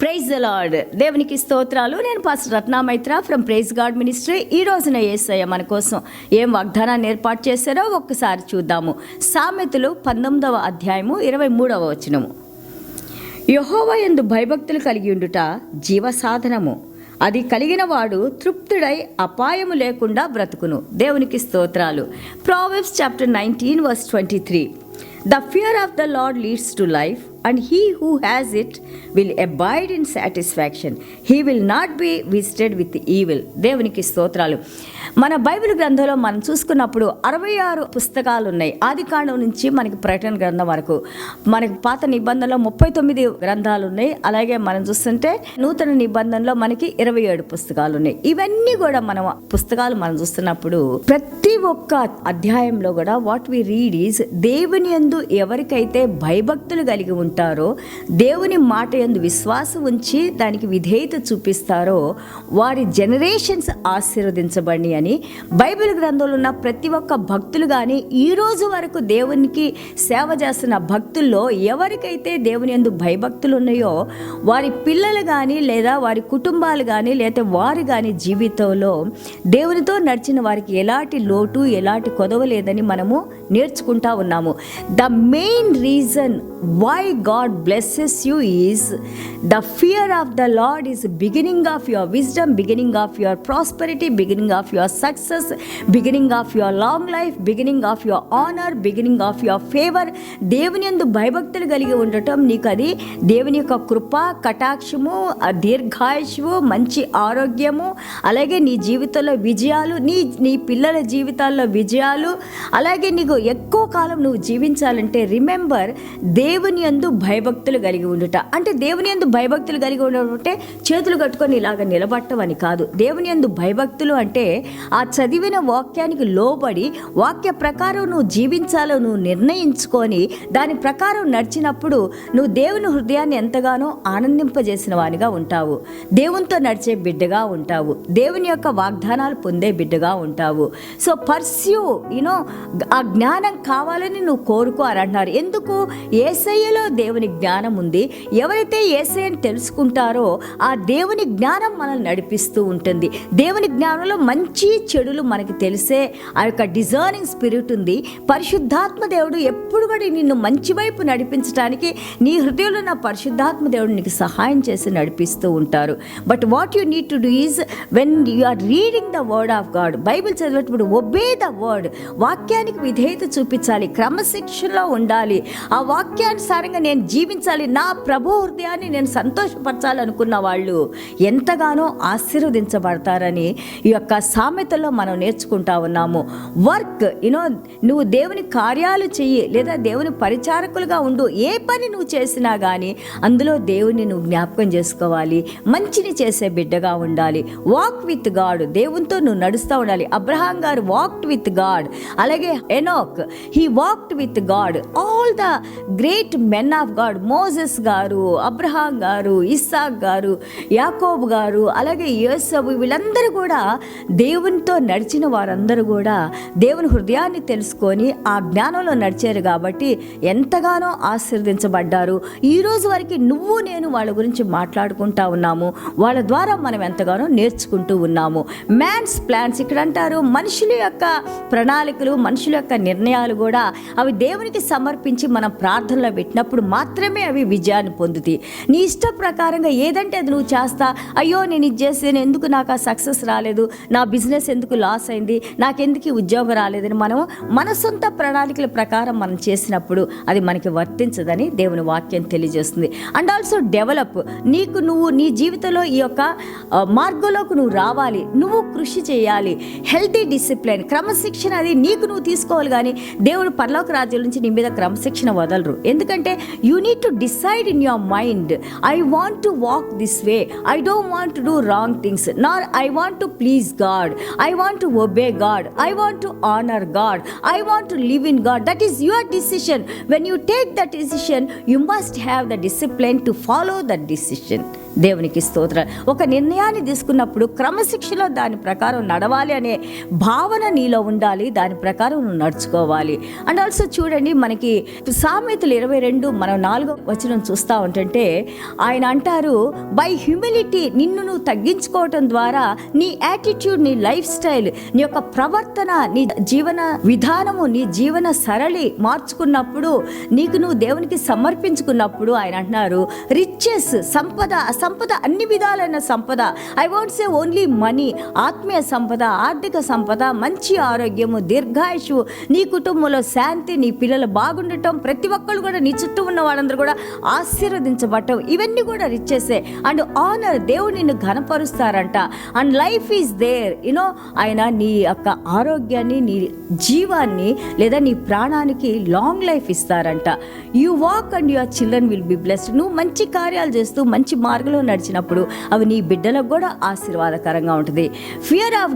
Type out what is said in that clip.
Praise the lord. దేవునికి స్తోత్రాలు. నేను pastor Ratna Maitra from praise God ministry. ఈ రోజున యేసయ్య మన కోసం ఏం వాగ్దానాన్ని ఏర్పాటు చేశారో ఒక్కసారి చూద్దాము. సామెతలు 19వ అధ్యాయము 23వ వచనము. యెహోవా యందు భయభక్తులు కలిగి ఉండుట జీవ సాధనము, అది కలిగిన వాడు తృప్తుడై అపాయము లేకుండా బ్రతుకును. దేవునికి స్తోత్రాలు. ప్రావెర్బ్స్ chapter 19 verse 23. The fear of the Lord leads to life, and he who has it will abide in satisfaction. He will not be visited with evil. దేవునికి స్తోత్రాలు. మన బైబిల్ గ్రంథంలో మనం చూసుకున్నప్పుడు 66 పుస్తకాలు ఉన్నాయి. ఆదికాండం నుంచి మనకి ప్రకటన గ్రంథం వరకు. మనకి పాత నిబంధనలో 39 గ్రంథాలు ఉన్నాయి. అలాగే మనం చూస్తుంటే నూతన నిబంధనలో మనకి 27 పుస్తకాలు ఉన్నాయి. ఇవన్నీ కూడా పుస్తకాలు మనం చూస్తున్నప్పుడు ప్రతి ఒక్క అధ్యాయంలో కూడా వాట్ వి రీడ్ ఈజ్ దేవుని యందు ఎవరికైతే భయభక్తులు కలిగి ఉంటారో, దేవుని మాట యందు విశ్వాసం ఉంచి దానికి విధేయత చూపిస్తారో వారి జనరేషన్స్ ఆశీర్వదించబడి అని బైబిల్ గ్రంథంలో ఉన్న ప్రతి ఒక్క భక్తులు కానీ ఈ రోజు వరకు దేవునికి సేవ చేస్తున్న భక్తుల్లో ఎవరికైతే దేవుని యందు భయభక్తులు ఉన్నాయో వారి పిల్లలు కానీ లేదా వారి కుటుంబాలు కానీ లేదా వారు కానీ జీవితంలో దేవునితో నడిచిన వారికి ఎలాంటి లోటు ఎలాంటి కొదవ లేదని మనము నేర్చుకుంటా ఉన్నాము. The main reason why God blesses you is the fear of the Lord is beginning of your wisdom, beginning of your prosperity, beginning of your success, beginning of your long life, beginning of your honor, beginning of your favor. దేవుని యందు భయభక్తులు కలిగి ఉండటం నీకు అది దేవుని యొక్క కృప, కటాక్షము, దీర్ఘాయుషువు, మంచి ఆరోగ్యము, అలాగే నీ జీవితంలో విజయాలు, నీ పిల్లల జీవితాల్లో విజయాలు, అలాగే నీకు ఎక్కువ కాలం నువ్వు జీవించాలంటే రిమెంబర్ దేవుని యందు భయభక్తులు కలిగి ఉండుట. అంటే దేవుని యందు భయభక్తులు కలిగి ఉండటం అంటే చేతులు కట్టుకొని ఇలాగ నిలబట్టవని కాదు. దేవుని యందు భయభక్తులు అంటే ఆ చదివిన వాక్యానికి లోబడి వాక్య ప్రకారం నువ్వు జీవించాలో నువ్వు నిర్ణయించుకొని దాని ప్రకారం నడిచినప్పుడు నువ్వు దేవుని హృదయాన్ని ఎంతగానో ఆనందింపజేసిన వానిగా ఉంటావు. దేవునితో నడిచే బిడ్డగా ఉంటావు. దేవుని యొక్క వాగ్దానాలు పొందే బిడ్డగా ఉంటావు. సో పర్స్యూ ఆ జ్ఞానం కావాలని నువ్వు కోరుకోరంటున్నారు. ఎందుకు? యేసయ్యలో దేవుని జ్ఞానం ఉంది. ఎవరైతే యేసయ్యని తెలుసుకుంటారో ఆ దేవుని జ్ఞానం మనల్ని నడిపిస్తూ ఉంటుంది. దేవుని జ్ఞానంలో మంచి చెడులు మనకి తెలిసే ఆ యొక్క డిజర్నింగ్ స్పిరిట్ ఉంది. పరిశుద్ధాత్మ దేవుడు ఎప్పుడు కూడా నిన్ను మంచి వైపు నడిపించడానికి నీ హృదయంలో నా పరిశుద్ధాత్మ దేవుడు నీకు సహాయం చేసి నడిపిస్తూ ఉంటారు. But what you need to do is when you are reading the word of God, Bible చదివేటప్పుడు ఒబే ద వర్డ్, వాక్యానికి విధేయత చూపించాలి, క్రమశిక్షణలో ఉండాలి, ఆ వాక్యానుసారంగా నేను జీవించాలి, నా ప్రభు హృదయాన్ని నేను సంతోషపరచాలి అనుకున్న వాళ్ళు ఎంతగానో ఆశీర్వదించబడతారని ఈ యొక్క సామెతలో మనం నేర్చుకుంటా ఉన్నాము. వర్క్ నువ్వు దేవుని కార్యాలు చెయ్యి లేదా దేవుని పరిచారకులుగా ఉండు. ఏ పని నువ్వు చేసినా కానీ అందులో దేవుని నువ్వు జ్ఞాపకం చేసుకోవాలి. మంచిని చేసే బిడ్డగా ఉండాలి. వాక్ విత్ గాడ్, దేవునితో నువ్వు నడుస్తూ ఉండాలి. అబ్రహాం గారు వాక్డ్ విత్ గాడ్. అలాగే Enoch he walked with God. All the great men of God, Moses గారు, అబ్రహాం గారు, ఇస్సాక్ గారు, యాకోబు గారు, అలాగే యోసేపు, వీళ్ళందరూ కూడా దేవునితో నడిచిన వారందరూ కూడా దేవుని హృదయాన్ని తెలుసుకొని ఆ జ్ఞానంలో నడిచారు కాబట్టి ఎంతగానో ఆశీర్వదించబడ్డారు. ఈ రోజు వరకు నువ్వు నేను వాళ్ళ గురించి మాట్లాడుకుంటా ఉన్నాము. వాళ్ళ ద్వారా మనం ఎంతగానో నేర్చుకుంటూ ఉన్నాము. మ్యాన్స్ ప్లాన్స్ ఇక్కడ అంటారు, మనుషుల యొక్క ప్రణాళికలు, మనుషుల యొక్క నిర్ణయాలు కూడా అవి దేవునికి సమర్పించి మనం ప్రార్థనలో పెట్టినప్పుడు మాత్రమే అవి విజయాన్ని పొందుతాయి. నీ ఇష్ట ప్రకారంగా ఏదంటే అది నువ్వు చేస్తా, అయ్యో నేను ఇది చేస్తే ఎందుకు నాకు ఆ సక్సెస్ రాలేదు, నా బిజినెస్ ఎందుకు లాస్ అయింది, నాకెందుకు ఉద్యోగం రాలేదని మనం మన సొంత ప్రణాళికల ప్రకారం మనం చేసినప్పుడు అది మనకి వర్తించదని దేవుని వాక్యం తెలియజేస్తుంది. అండ్ ఆల్సో డెవలప్, నువ్వు నీ జీవితంలో ఈ యొక్క మార్గంలోకి నువ్వు రావాలి, నువ్వు కృషి చేయాలి. హెల్తీ డిసిప్లిన్, క్రమశిక్షణ అది నీకు నువ్వు తీసుకోవాలి. కానీ దేవుడు పరలోక రాజ్యం నుంచి నీ మీద క్రమశిక్షణ వదలరు. ఎందుకంటే you need to decide in your mind, I want to walk this way, I don't want to do wrong things, Nar I want to please God, I want to obey God, I want to honor God, I want to live in God. That is your decision. When you take that decision, you must have the discipline to follow that decision. దేవునికి స్తోత్రం. ఒక నిర్ణయాన్ని తీసుకున్నప్పుడు క్రమశిక్షణలో దాని ప్రకారం నడవాలి అనే భావన నీలో ఉండాలి, దాని ప్రకారం నువ్వు నడుచుకోవాలి. అండ్ ఆల్సో చూడండి, మనకి సామెతలు 22 మనం 4వ వచనం చూస్తూ ఉంటుంటే ఆయన అంటారు, బై హ్యూమిలిటీ, నిన్ను నువ్వు తగ్గించుకోవటం ద్వారా నీ యాటిట్యూడ్, నీ లైఫ్ స్టైల్, నీ యొక్క ప్రవర్తన, నీ జీవన విధానము, నీ జీవన సరళి మార్చుకున్నప్పుడు, నీకు నువ్వు దేవునికి సమర్పించుకున్నప్పుడు ఆయన అంటున్నారు, రిచెస్, సంపద, సంపద అన్ని విధాలైన సంపద, I want say only money, ఆత్మీయ సంపద, ఆర్థిక సంపద, మంచి ఆరోగ్యము, దీర్ఘాయుషు, నీ కుటుంబంలో శాంతి, నీ పిల్లలు బాగుండటం, ప్రతి ఒక్కళ్ళు కూడా నీ చుట్టూ ఉన్న వాళ్ళందరూ కూడా ఆశీర్వదించబడటం, ఇవన్నీ కూడా రిచెసే. అండ్ ఆనర్, దేవుడు నిన్ను ఘనపరుస్తారంట. And life is there, you know, ఆయన నీ యొక్క ఆరోగ్యాన్ని, నీ జీవాన్ని లేదా నీ ప్రాణానికి లాంగ్ లైఫ్ ఇస్తారంట. You walk and your children will be blessed. నువ్వు మంచి కార్యాలు చేస్తూ మంచి మార్గంలో నడిచినప్పుడు అవి నీ బిడ్డలకు కూడా ఆశీర్వాదకరంగా ఉంటుంది. Fear of